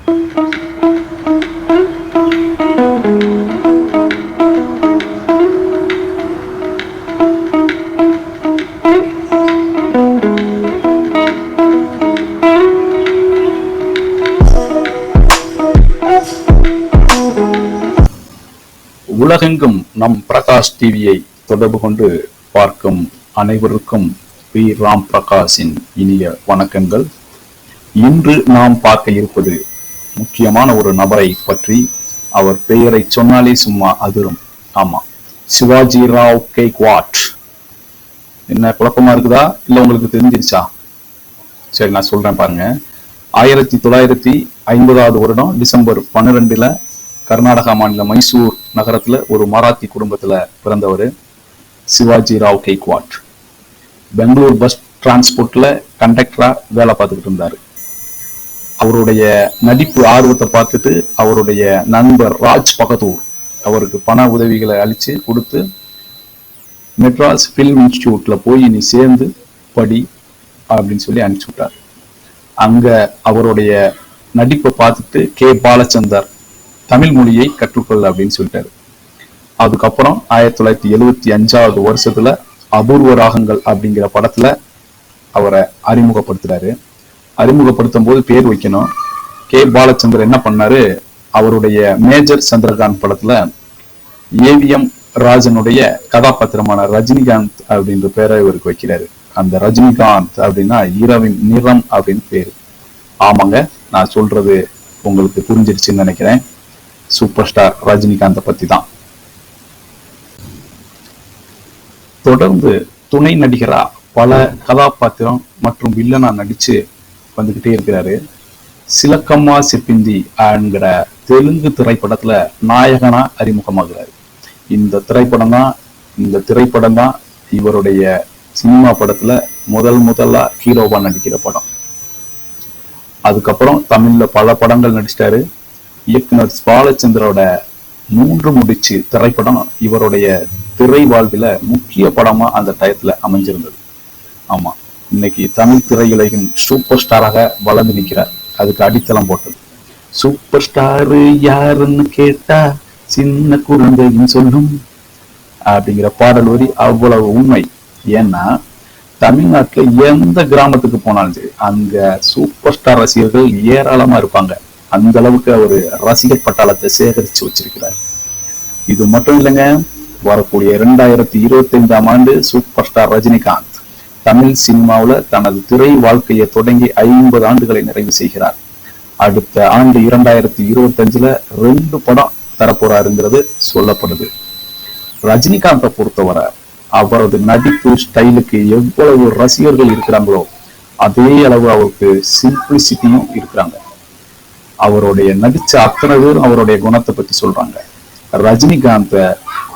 உலகெங்கும் நம் பிரகாஷ் டிவியை தொடர்பு கொண்டு பார்க்கும் அனைவருக்கும் பி ராம் பிரகாஷின் இனிய வணக்கங்கள். இன்று நாம் பார்க்க இருப்பது முக்கியமான ஒரு நபரை பற்றி. அவர் பெயரை சொன்னாலே சும்மா அதிரும். ஆமா, சிவாஜி ராவ் கெய்க்வாட். என்ன குழப்பமா இருக்குதா, இல்ல உங்களுக்கு தெரிஞ்சிருச்சா? சரி, நான் சொல்றேன் பாருங்க. 1950 வருடம் டிசம்பர் 12 கர்நாடகா மாநில மைசூர் நகரத்துல ஒரு மராத்தி குடும்பத்துல பிறந்தவர் சிவாஜி ராவ் கெய்க்வாட். பெங்களூர் பஸ் டிரான்ஸ்போர்ட்ல கண்டக்டரா வேலை பார்த்துக்கிட்டு இருந்தாரு. அவருடைய நடிப்பு ஆர்வத்தை பார்த்துட்டு அவருடைய நண்பர் ராஜ் பகதூர் அவருக்கு பண உதவிகளை அளிச்சு கொடுத்து மெட்ராஸ் பிலிம் இன்ஸ்டிடியூட்ல போய் நீ சேர்ந்து படி அப்படின்னு சொல்லி அனுப்பிச்சு விட்டார். அங்க அவருடைய நடிப்பை பார்த்துட்டு கே பாலச்சந்தர் தமிழ் மொழியை கற்றுக்கொள்ள அப்படின்னு சொல்லிட்டாரு. அதுக்கப்புறம் 1975 வருஷத்துல அபூர்வ ராகங்கள் அப்படிங்கிற படத்துல அவரை அறிமுகப்படுத்துறாரு. அறிமுகப்படுத்தும் போது பேர் வைக்கணும். கே பாலச்சந்தர் என்ன பண்ணாரு, அவருடைய மேஜர் சந்திரகாந்த் படத்துல ஏவிஎம் ராஜனுடைய கதாபாத்திரமான ரஜினிகாந்த் அப்படின்ற பேரை இவருக்கு வைக்கிறாரு. அந்த ரஜினிகாந்த் அப்படின்னா இரவின் நிறம் அப்படின்னு பேரு. ஆமாங்க, நான் சொல்றது உங்களுக்கு புரிஞ்சிருச்சுன்னு நினைக்கிறேன். சூப்பர் ஸ்டார் ரஜினிகாந்தை பத்தி தான். தொடர்ந்து துணை நடிகரா பல கதாபாத்திரம் மற்றும் வில்லனா நடிச்சு வந்துகிட்டே இருக்கிறாரு. சிலக்கம்மா சிப்பிந்தி என்கிற தெலுங்கு திரைப்படத்துல நாயகனா அறிமுகமாகிறாரு. இந்த திரைப்படம் தான் இவருடைய சினிமா படத்துல முதலா ஹீரோவா நடிக்கிற படம். அதுக்கப்புறம் தமிழ்ல பல படங்கள் நடிச்சிட்டாரு. இயக்குனர் பாலச்சந்திரோட 3 முடிச்சு திரைப்படம் இவருடைய திரை வாழ்வில முக்கிய படமா அந்த டயத்துல அமைஞ்சிருந்தது. ஆமா, இன்னைக்கு தமிழ் திரையுலகின் சூப்பர் ஸ்டாராக வளர்ந்து நிற்கிறார். அதுக்கு அடித்தளம் போட்டது. சூப்பர் ஸ்டாரு யாருன்னு கேட்டா சின்ன குழந்தைன்னு சொல்லும் அப்படிங்கிற பாடல் வரி அவ்வளவு உண்மை. ஏன்னா தமிழ்நாட்டுல எந்த கிராமத்துக்கு போனாலும் சரி அங்க சூப்பர் ஸ்டார் ரசிகர்கள் ஏராளமா இருப்பாங்க. அந்த அளவுக்கு அவரு ரசிகர் பட்டாளத்தை சேகரிச்சு வச்சிருக்கிறார். இது மட்டும் இல்லைங்க, வரக்கூடிய 2025 ஆண்டு சூப்பர் ஸ்டார் ரஜினிகாந்த் தமிழ் சினிமாவுல தனது திரை வாழ்க்கையை தொடங்கி 50 ஆண்டுகளை நிறைவு செய்கிறார். அடுத்த ஆண்டு 2025 2 படம் தரப்போறாருங்கிறது சொல்லப்படுது. ரஜினிகாந்தை பொறுத்தவரை அவரது நடிப்பு ஸ்டைலுக்கு எவ்வளவு ரசிகர்கள் இருக்கிறாங்களோ அதே அளவு அவருக்கு சிம்பிளிசிட்டியும் இருக்கிறாங்க. அவருடைய நடிச்ச அத்தனை பேரும் அவருடைய குணத்தை பத்தி சொல்றாங்க. ரஜினிகாந்த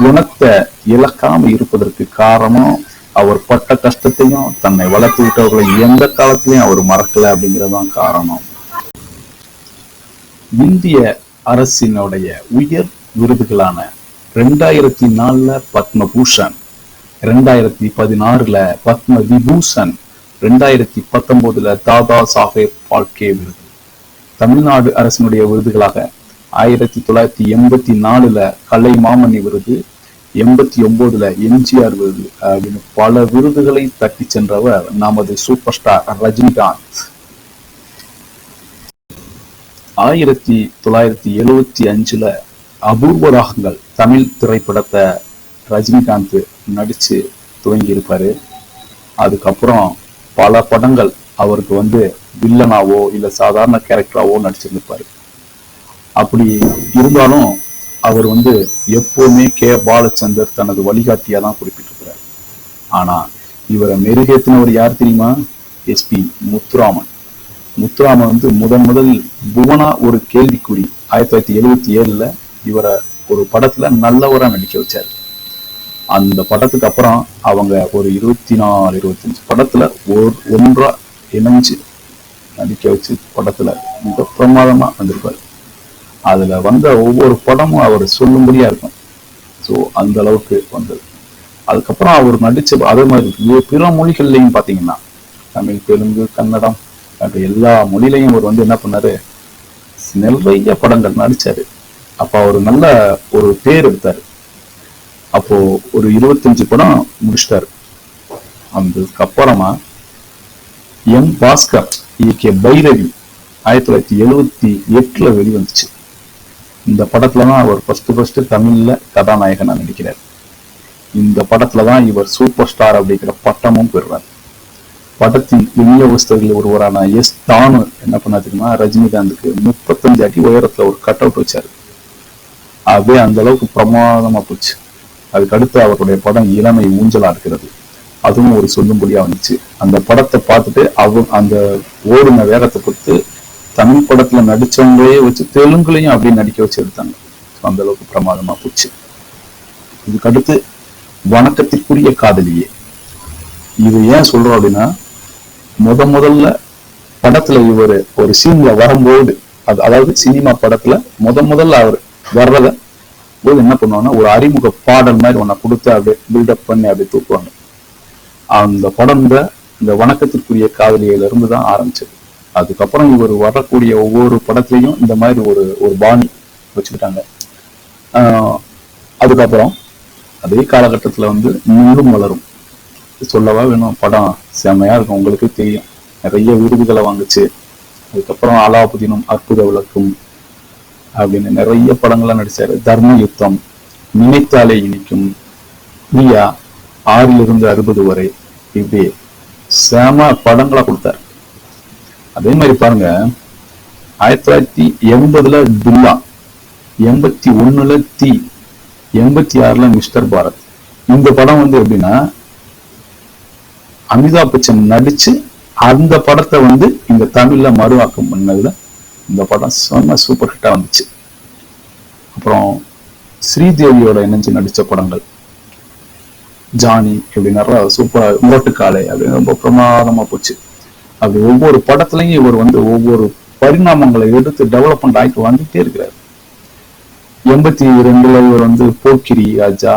குணத்தை இழக்காம இருப்பதற்கு காரணம் அவர் பட்ட கஷ்டத்தையும் தன்னை வளர்த்து விட்டவர்களை எந்த காலத்திலையும் அவர் மறக்கல அப்படிங்கிறதான் காரணம். இந்திய அரசினுடைய உயர் விருதுகளான 2004 பத்மபூஷன், 2016 பத்ம விபூஷன், 2019 தாதா சாஹேப் பால்கே விருது, தமிழ்நாடு அரசினுடைய விருதுகளாக 1984 கலை மாமணி விருது, 89 எம்ஜிஆர் விருது அப்படின்னு பல விருதுகளை தட்டி சென்றவர் நமது சூப்பர் ஸ்டார் ரஜினிகாந்த். 1975 அபூர்வ ராகங்கள் தமிழ் திரைப்படத்தை ரஜினிகாந்த் நடிச்சு துவங்கி இருப்பாரு. அதுக்கப்புறம் பல படங்கள் அவருக்கு வில்லனாவோ இல்ல சாதாரண கேரக்டராவோ நடிச்சிருந்திருப்பாரு. அப்படி இருந்தாலும் அவர் எப்பவுமே கே பாலச்சந்தர் தனது வழிகாட்டியா தான் குறிப்பிட்டிருக்கிறார். ஆனா இவரை மெருகேத்தினவர் யார் தெரியுமா? எஸ்பி முத்துராமன். முத்துராமன் முதல் புவனா ஒரு கேள்விக்குறி 1977 இவரை ஒரு படத்துல நல்லவரா நடிக்க வச்சாரு. அந்த படத்துக்கு அப்புறம் அவங்க ஒரு 24-25 படத்துல ஒன்றா இணைஞ்சு நடிக்க வச்சு படத்துல மிக பிரமாதமா வந்திருப்பாரு. அதுல ஒவ்வொரு படமும் அவர் சொல்லும்படியா இருக்கும். ஸோ அந்த அளவுக்கு வந்தது. அதுக்கப்புறம் அவர் நடிச்ச அதே மாதிரி பிற மொழிகள்லையும் பாத்தீங்கன்னா தமிழ், தெலுங்கு, கன்னடம் அப்படி எல்லா மொழியிலையும் அவர் என்ன பண்ணாரு, நிறைய படங்கள் நடிச்சாரு. அப்ப அவரு நல்ல ஒரு பேர் எடுத்தாரு. அப்போ ஒரு 25 படம் முடிச்சிட்டாரு. அதுக்கு அப்புறமா பாஸ்கர் இயக்கிய பைரவி 1978 வெளிவந்துச்சு. இந்த படத்துலதான் அவர் ஃபர்ஸ்ட் தமிழ்ல கதாநாயகனா நடிக்கிறார். இந்த படத்துலதான் இவர் சூப்பர் ஸ்டார் அப்படிங்கிற பட்டமும் பெறுறார். படத்தின் விநியோகஸ்தர்கள் ஒருவரான தானு என்ன பண்ணா தெரியுமா, ரஜினிகாந்துக்கு 35 அடி உயரத்துல ஒரு கட் அவுட் வச்சாரு. அப்படியே அந்த அளவுக்கு பிரமாதமா போச்சு. அதுக்கு அடுத்து அவருடைய படம் இளமை ஊஞ்சலா இருக்கிறது, அதுவும் ஒரு சொல்லும்படியா வந்துச்சு. அந்த படத்தை பார்த்துட்டு அந்த ஓடுன வேகத்தை பொறுத்து தமிழ் படத்துல நடிச்சவங்களே வச்சு தெலுங்குலையும் அப்படியே நடிக்க வச்சு எடுத்தாங்க. அந்த அளவுக்கு பிரமாதமா போச்சு. இதுக்கு அடுத்து வணக்கத்திற்குரிய காதலியே. இது ஏன் சொல்றோம் அப்படின்னா, முதல்ல படத்துல இவர் ஒரு சீன்ல வரும்போது, அதாவது சினிமா படத்துல முதல்ல அவர் வர்றத போது என்ன பண்ணுவாங்கன்னா, ஒரு அறிமுக பாடல் மாதிரி ஒன்ன கொடுத்து அப்படியே பில்டப் பண்ணி அப்படியே தூக்குவாங்க. அந்த படம் இந்த வணக்கத்திற்குரிய காதலியில இருந்து தான் ஆரம்பிச்சது. அதுக்கப்புறம் இவர் வரக்கூடிய ஒவ்வொரு படத்துலையும் இந்த மாதிரி ஒரு பாணி வச்சுக்கிட்டாங்க. அதுக்கப்புறம் அதே காலகட்டத்துல முள்ளும் மலரும் சொல்லவா வேணும், படம் செம்மையா இருக்கும், உங்களுக்கு தெரியும். நிறைய விருதுகளை வாங்குச்சு. அதுக்கப்புறம் அலாவுதீனும் அற்புத விளக்கும் அப்படின்னு நிறைய படங்கள்லாம் நடிச்சாரு. தர்ம யுத்தம், நினைத்தாலே இனிக்கும், பிரியா, 6 to 60 வரை, இப்படி செம படங்களா கொடுத்தாரு. அதே மாதிரி பாருங்க, 1980 பில்லா, 81 தீ, 86 மிஸ்டர் பாரத். இந்த படம் எப்படின்னா, அமிதாப் பச்சன் நடிச்சு அந்த படத்தை இந்த தமிழ்ல மறுவாக்கம் பண்ணதுல இந்த படம் செம்ம சூப்பர் ஹிட்டா வந்துச்சு. அப்புறம் ஸ்ரீதேவியோட இணைஞ்சு நடிச்ச படங்கள் ஜானி இப்படி நிறைய சூப்பர், முரட்டுக்காலை அப்படின்னு ரொம்ப பிரமாதமா போச்சு. அப்படி ஒவ்வொரு படத்துலையும் இவர் ஒவ்வொரு பரிணாமங்களை எடுத்து டெவலப்மெண்ட் ஆகிட்டு வந்துட்டே இருக்கிறார். 82 இவர் போக்கிரி ராஜா,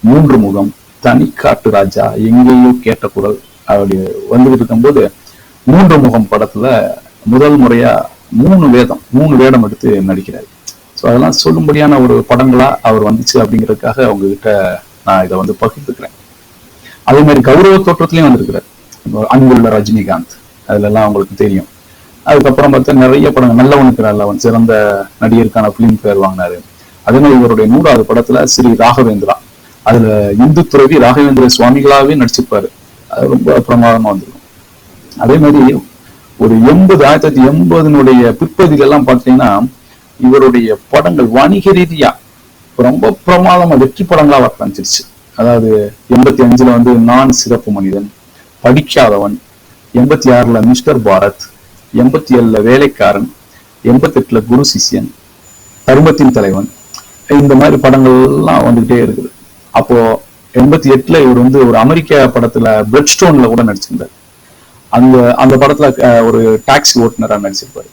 3 முகம், தனிக்காட்டு ராஜா, எங்கேயோ கேட்ட குரல் அப்படி வந்துகிட்டு இருக்கும்போது 3 முகம் படத்துல முதல் முறையா 3 வேடம் எடுத்து நடிக்கிறார். ஸோ அதெல்லாம் சொல்லும்படியான ஒரு படங்களா அவர் வந்துச்சு அப்படிங்கிறதுக்காக உங்ககிட்ட நான் இதை பகிர்ந்துக்கிறேன். அதே மாதிரி கௌரவ தோற்றத்திலையும் வந்திருக்கிறார். அன்புள்ள ரஜினிகாந்த், அதுல எல்லாம் உங்களுக்கு தெரியும். அதுக்கப்புறம் பார்த்தா நிறைய படங்கள், நல்லவனுக்கு நல்லவன் சிறந்த நடிகருக்கான பிலிம் பேர் வாங்கினாரு. அதே மாதிரி இவருடைய 100வது படத்துல ஸ்ரீ ராகவேந்திரா, அதுல இந்து துறவி ராகவேந்திர சுவாமிகளாவே நடிச்சிருப்பாரு. அது ரொம்ப பிரமாதமா வந்திருக்கும். அதே மாதிரி ஒரு 1980 பிற்பகுதியில எல்லாம் பார்த்தீங்கன்னா இவருடைய படங்கள் வணிக ரீதியா ரொம்ப பிரமாதமா வெற்றி படங்களா வர ஆரம்பிச்சிருச்சு. அதாவது 85 நான் சிறப்பு மனிதன், படிக்காதவன், 86 மிஸ்டர் பாரத், 87 வேலைக்காரன், 88 குரு சிஷ்யன், தர்மத்தின் தலைவன், இந்த மாதிரி படங்கள் எல்லாம் வந்துகிட்டே இருக்குது. அப்போ 88 இவர் ஒரு அமெரிக்க படத்துல பிளட் ஸ்டோன்ல கூட நடிச்சிருந்தார். அந்த படத்துல ஒரு டாக்ஸி ஓட்டுநரா நடிச்சிருப்பாரு.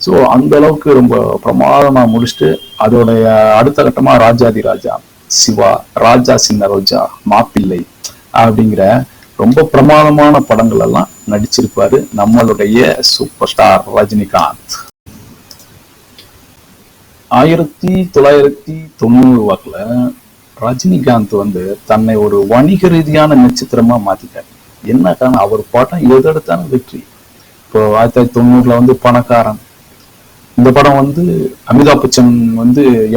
ஸோ அந்த அளவுக்கு ரொம்ப பிரமாதமா முடிச்சுட்டு அதோடைய அடுத்த கட்டமா ராஜாதி ராஜா, சிவா, ராஜா சின்ன ரோஜா, மாப்பிள்ளை அப்படிங்கிற ரொம்ப பிரமாதமான படங்கள் எல்லாம் நடிச்சிருப்பாரு நம்மளுடைய சூப்பர் ஸ்டார் ரஜினிகாந்த். 1990 வாக்குல ரஜினிகாந்த் தன்னை ஒரு வணிக ரீதியான நட்சத்திரமா மாத்திட்டார். என்ன காரணம், அவர் பாட்டம் எது எடுத்தாலும் வெற்றி. இப்போ 1990 பணக்காரன், இந்த படம் அமிதாப் பச்சன்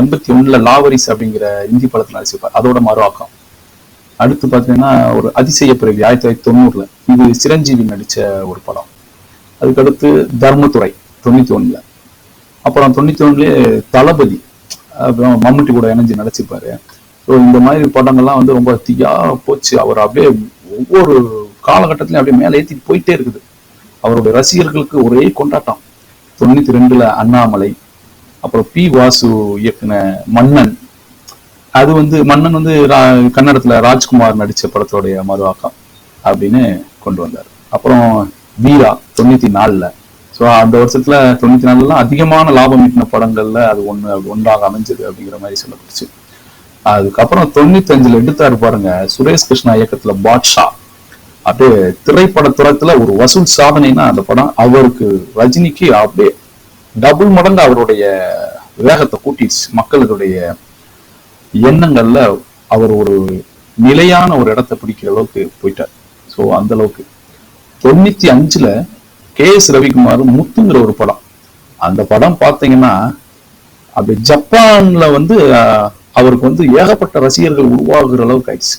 81 லாவரிஸ் அப்படிங்கிற இந்தி படத்துல நடிச்சிருப்பார், அதோட மறுவாக்கம். அடுத்து பாத்தீங்கன்னா ஒரு அதிசய பிறவி 1990 இது சிரஞ்சீவி நடிச்ச ஒரு படம். அதுக்கடுத்து தர்மதுரை 91. அப்புறம் 91 தளபதி, அப்புறம் மம்முட்டி கூட இணைஞ்சு நடிச்சிருப்பாரு. ஸோ இந்த மாதிரி படங்கள்லாம் ரொம்ப தீயா போச்சு. அவர் அப்படியே ஒவ்வொரு காலகட்டத்திலையும் அப்படியே மேலே ஏற்றிட்டு போயிட்டே இருக்குது. அவருடைய ரசிகர்களுக்கு ஒரே கொண்டாட்டம். 92 அண்ணாமலை, அப்புறம் பி வாசு இயக்குன மன்னன், அது மன்னன் கன்னடத்துல ராஜ்குமார் நடிச்ச படத்தோடைய மறுவாக்கம் அப்படின்னு கொண்டு வந்தார். அப்புறம் வீரா 94. ஸோ அந்த வருஷத்துல 94 அதிகமான லாபம் ஈட்டின படங்கள்ல அது ஒன்றாக அமைஞ்சது அப்படிங்கிற மாதிரி சொல்லப்பட்டுச்சு. அதுக்கப்புறம் 95 எடுத்தாரு பாருங்க, சுரேஷ் கிருஷ்ணா இயக்கத்துல பாட்ஷா. அப்படியே திரைப்பட துறத்துல ஒரு வசூல் சாதனைனா அந்த படம் அவருக்கு, ரஜினிக்கு அப்படியே டபுள் மடங்கு அவருடைய வேகத்தை கூட்டிடுச்சு. மக்களுடைய எண்ணங்கள்ல அவர் ஒரு நிலையான ஒரு இடத்தை பிடிக்கிற அளவுக்கு போயிட்டார். ஸோ அந்த அளவுக்கு 95ல KS ரவிக்குமார் முத்துங்கிற ஒரு படம். அந்த படம் பார்த்தீங்கன்னா அப்படி ஜப்பான்ல அவருக்கு ஏகப்பட்ட ரசிகர்கள் உருவாகுற அளவுக்கு ஆயிடுச்சு.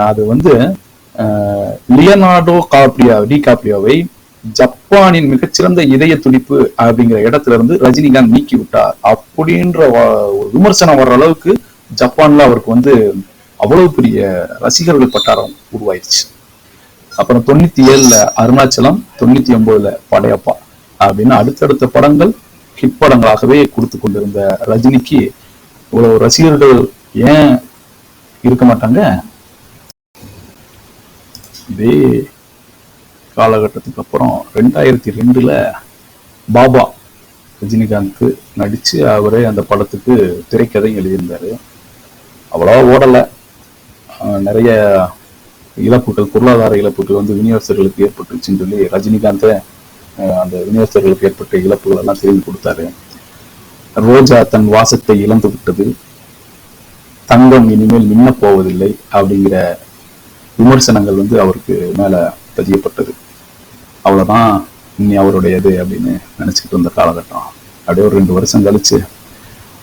அது லியோனார்டோ டிகாப்ரியோவை ஜப்பானின் மிகச்சிறந்த இதய துடிப்பு அப்படிங்கிற இடத்துல இருந்து ரஜினிகாந்த் நீக்கி விட்டார் அப்படின்ற விமர்சனம் வர்ற அளவுக்கு ஜப்பான்ல அவருக்கு அவ்வளவு பெரிய ரசிகர்கள் பட்டாரம் உருவாயிருச்சு. அப்புறம் 97ல அருணாச்சலம், 99ல படையப்பா அப்படின்னு அடுத்தடுத்த படங்கள் ஹிட் படங்களாகவே கொடுத்து கொண்டிருந்த ரஜினிக்கு இவ்வளவு ரசிகர்கள் ஏன் இருக்க மாட்டாங்க? இதே காலகட்டத்துக்கு அப்புறம் 2002ல பாபா ரஜினிகாந்த் நடிச்சு அவரே அந்த படத்துக்கு திரைக்கதை எழுதியிருந்தாரு. அவ்வளவா ஓடலை. நிறைய இழப்புகள், பொருளாதார இழப்புகள் விநியோகஸ்தர்களுக்கு ஏற்பட்டுச்சுன்னு சொல்லி ரஜினிகாந்த் அந்த விநியோகஸ்தர்களுக்கு ஏற்பட்ட இழப்புகள் எல்லாம் செய்து கொடுத்தாரு. ரோஜா தன் வாசத்தை இழந்து விட்டது, தங்கம் இனிமேல் மின்ன போவதில்லை அப்படிங்கிற விமர்சனங்கள் அவருக்கு மேல பதியப்பட்டது. அவ்வளவுதான் இனி அவருடையது அப்படின்னு நினைச்சுக்கிட்டு இருந்த காலகட்டம். அப்படியே ஒரு 2 வருஷம் கழிச்சு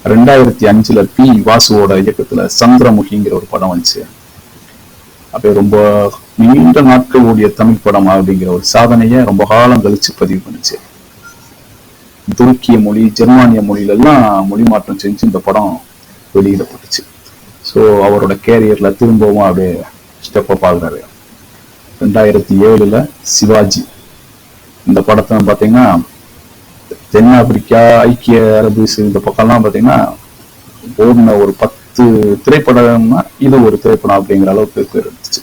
2005ல பி வாசுவோட இயக்கத்துல சந்திரமுகிங்கிற ஒரு படம் வந்துச்சு. அப்படியே ரொம்ப நீண்ட நாட்கள் ஓடிய தமிழ் படம் அப்படிங்கிற ஒரு சாதனையை ரொம்ப காலம் கழிச்சு பதிவு பண்ணுச்சு. துருக்கிய மொழி, ஜெர்மானிய மொழியில எல்லாம் மொழி மாற்றம் செஞ்சு இந்த படம் வெளியிடப்பட்டுச்சு. ஸோ அவரோட கேரியர்ல திரும்பவும் அப்படியே ஸ்டெப் அப் ஆகுறாரு. 2007ல சிவாஜி இந்த படத்தை பார்த்தீங்கன்னா தென்னாப்பிரிக்கா, ஐக்கிய அரபு இந்த பக்கம்லாம் பார்த்தீங்கன்னா ஓடின ஒரு 10 திரைப்படம்னா இது ஒரு திரைப்படம் அப்படிங்கிற அளவுக்கு பேர் இருந்துச்சு.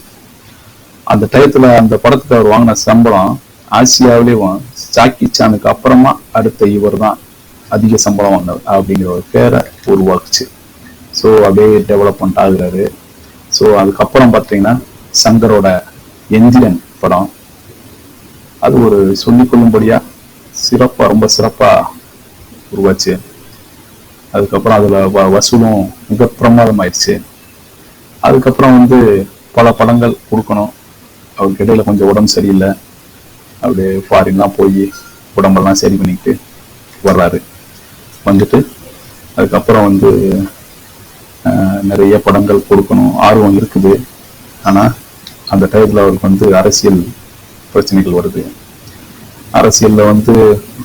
அந்த டயத்துல அந்த படத்துக்கு அவர் வாங்கின சம்பளம் ஆசியாவிலேயும் ஜாக்கி சானுக்கு அப்புறமா அடுத்த இவர் தான் அதிக சம்பளம் வாங்கினவர் அப்படிங்கிற ஒரு பேரை உருவாக்குச்சு. ஸோ அப்படியே டெவலப்மெண்ட் ஆகுறாரு. ஸோ அதுக்கப்புறம் பார்த்தீங்கன்னா சங்கரோட எந்திரன் படம், அது ஒரு சொல்லிக்கொள்ளும்படியா சிறப்பா, ரொம்ப சிறப்பா உருவாச்சு. அதுக்கப்புறம் அதுல வசூலும் மிக பிரமாதமாயிடுச்சு. அதுக்கப்புறம் பல படங்கள் கொடுக்கணும். அவருக்கு இடையில கொஞ்சம் உடம்பு சரியில்லை, அப்படியே ஃபாரின்லாம் போய் உடம்பெல்லாம் சரி பண்ணிக்கிட்டு வர்றாரு. அதுக்கப்புறம் நிறைய படங்கள் கொடுக்கணும் ஆர்வம் இருக்குது. ஆனா அந்த டயத்துல அவருக்கு அரசியல் பிரச்சனைகள் வருது. அரசியல்ல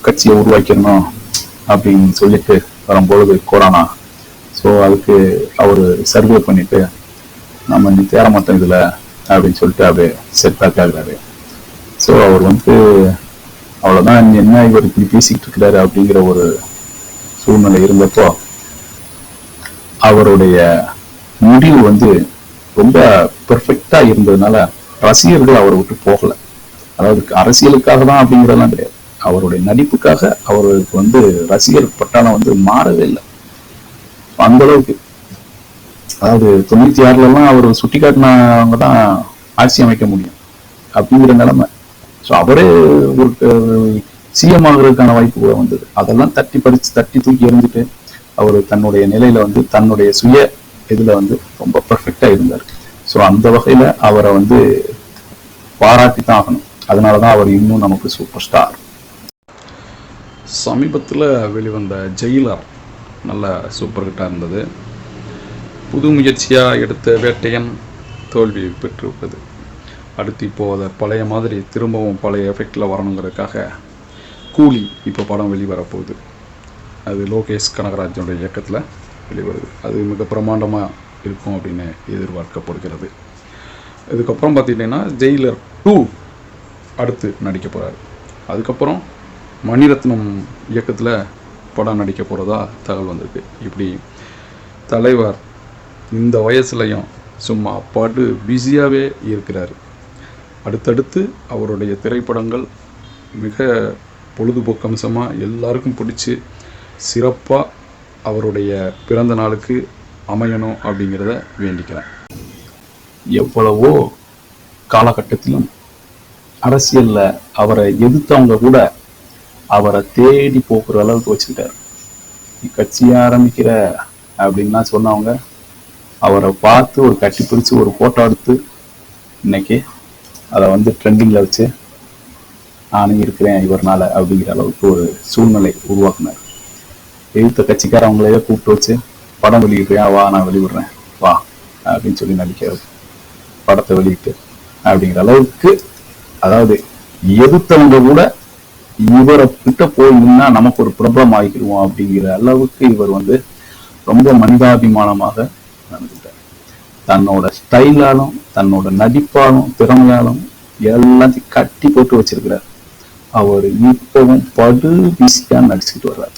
கட்சியை உருவாக்கணும் அப்படின்னு சொல்லிட்டு வரும்பொழுது கொரோனா. ஸோ அதுக்கு அவர் சர்வே பண்ணிட்டு நம்ம நீ தேர மாட்டோம் இதுல அப்படின்னு சொல்லிட்டு அப்படியே செட் பேக் ஆகுறாரு. ஸோ அவர் அவ்வளவுதான், என்ன இவர் இப்படி பேசிக்கிட்டு இருக்கிறாரு அப்படிங்கிற ஒரு சூழ்நிலை இருந்தப்போ அவருடைய முடிவு ரொம்ப பெர்ஃபெக்டா இருந்ததுனால ரசிகர்கள் அவரை விட்டு போகல. அதாவது அரசியலுக்காக தான் அப்படிங்கிறதெல்லாம் கிடையாது, அவருடைய நடிப்புக்காக அவருக்கு ரசிகர் பட்டாளம் மாறவே இல்லை. அந்த அளவுக்கு, அதாவது 96லாம் அவர் சுட்டி காட்டினவங்க தான் ஆட்சி அமைக்க முடியும் அப்படிங்கிற நிலைமை. ஸோ அவரே ஒரு சிஎம் ஆகுறதுக்கான வாய்ப்பு கூட வந்தது. அதெல்லாம் தட்டி தூக்கி எறிஞ்சிட்டு அவர் தன்னுடைய நிலையில தன்னுடைய சுய இதுல ரொம்ப பெர்ஃபெக்டா இருந்தார். ஸோ அந்த வகையில அவரை பாராட்டி தான் ஆகணும். அதனாலதான் அவர் இன்னும் நமக்கு சூப்பர் ஸ்டார். சமீபத்தில் வெளிவந்த ஜெயிலர் நல்ல சூப்பர் ஹிட்டாக இருந்தது. புது முயற்சியாக எடுத்த வேட்டையன் தோல்வி பெற்றுவிட்டது. அடுத்து இப்போது அதை பழைய மாதிரி திரும்பவும் பழைய எஃபெக்டில் வரணுங்கிறதுக்காக கூலி இப்போ படம் வெளிவரப்போகுது. அது லோகேஷ் கனகராஜனுடைய இயக்கத்தில் வெளிவருது. அது மிக பிரமாண்டமாக இருக்கும் அப்படின்னு எதிர்பார்க்கப்படுகிறது. இதுக்கப்புறம் பார்த்திங்கன்னா ஜெயிலர் 2 அடுத்து நடிக்க போகிறார். அதுக்கப்புறம் மணிரத்னம் இயக்கத்தில் படம் நடிக்க போகிறதா தகவல் வந்திருக்கு. இப்படி தலைவர் இந்த வயசுலையும் சும்மா பாட்டு பிஸியாகவே இருக்கிறார். அடுத்தடுத்து அவருடைய திரைப்படங்கள் மிக பொழுதுபோக்கு அம்சமாக எல்லாருக்கும் பிடிச்சி சிறப்பாக அவருடைய பிறந்த நாளுக்கு அமையணும் அப்படிங்கிறத வேண்டிக்கிறேன். எவ்வளவோ காலகட்டத்திலும் அரசியல்ல அவரை எதிர்த்தவங்க கூட அவரை தேடி போகிற அளவுக்கு வச்சுக்கிட்டாரு. நீ கட்சி ஆரம்பிக்கிற அப்படின்னா சொன்னவங்க அவரை பார்த்து ஒரு கட்டி பிடிச்சு ஒரு போட்டோ எடுத்து இன்னைக்கு அதை வந்து ட்ரெண்டிங்ல வச்சு நானும் இருக்கிறேன் இவர்னால அப்படிங்கிற அளவுக்கு ஒரு சூழ்நிலை உருவாக்குனார். எழுத்த கட்சிக்காரவங்களையே கூப்பிட்டு வச்சு படம் வெளியிடுறியா, வா நான் வெளியிடுறேன் வா அப்படின்னு சொல்லி நடிக்கிறது, படத்தை வெளியிட்டு அப்படிங்கிற அளவுக்கு, அதாவது எதிர்த்தவங்க கூட இவரை கிட்ட போயிருந்தா நமக்கு ஒரு பிரபலம் ஆகிடுவோம் அப்படிங்கிற அளவுக்கு இவர் வந்து ரொம்ப மனிதாபிமானமாக நடந்துட்டார். தன்னோட ஸ்டைலாலும் தன்னோட நடிப்பாலும் திறமையாலும் எல்லாத்தையும் கட்டி போட்டு வச்சிருக்கிறார். அவர் இப்பவும் படு பிஸியா நடிச்சுக்கிட்டு வர்றார்.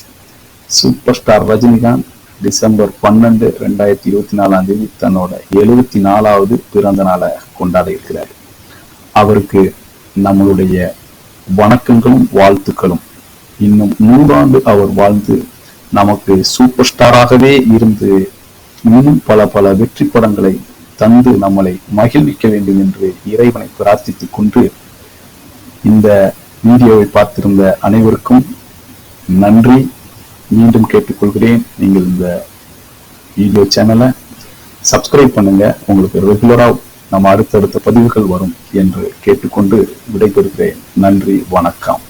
சூப்பர் ஸ்டார் ரஜினிகாந்த் டிசம்பர் 12, 2024 தன்னோட 74வது பிறந்த நாளை கொண்டாட இருக்கிறார். அவருக்கு நம்மளுடைய வணக்கங்களும் வாழ்த்துக்களும். இன்னும் 100 ஆண்டு அவர் வாழ்ந்து நமக்கு சூப்பர் ஸ்டாராகவே இருந்து இன்னும் பல பல வெற்றி படங்களை தந்து நம்மளை மகிழ்விக்க வேண்டும் என்று இறைவனை பிரார்த்தித்துக் கொண்டு இந்த வீடியோவை பார்த்திருந்த அனைவருக்கும் நன்றி. மீண்டும் கேட்டுக்கொள்கிறேன், நீங்கள் இந்த வீடியோ சேனலை சப்ஸ்கிரைப் பண்ணுங்க. உங்களுக்கு ரெகுலரா நம்ம அடுத்தடுத்த பதிவுகள் வரும் என்று கேட்டுக்கொண்டு விடைபெறுகிறேன். நன்றி, வணக்கம்.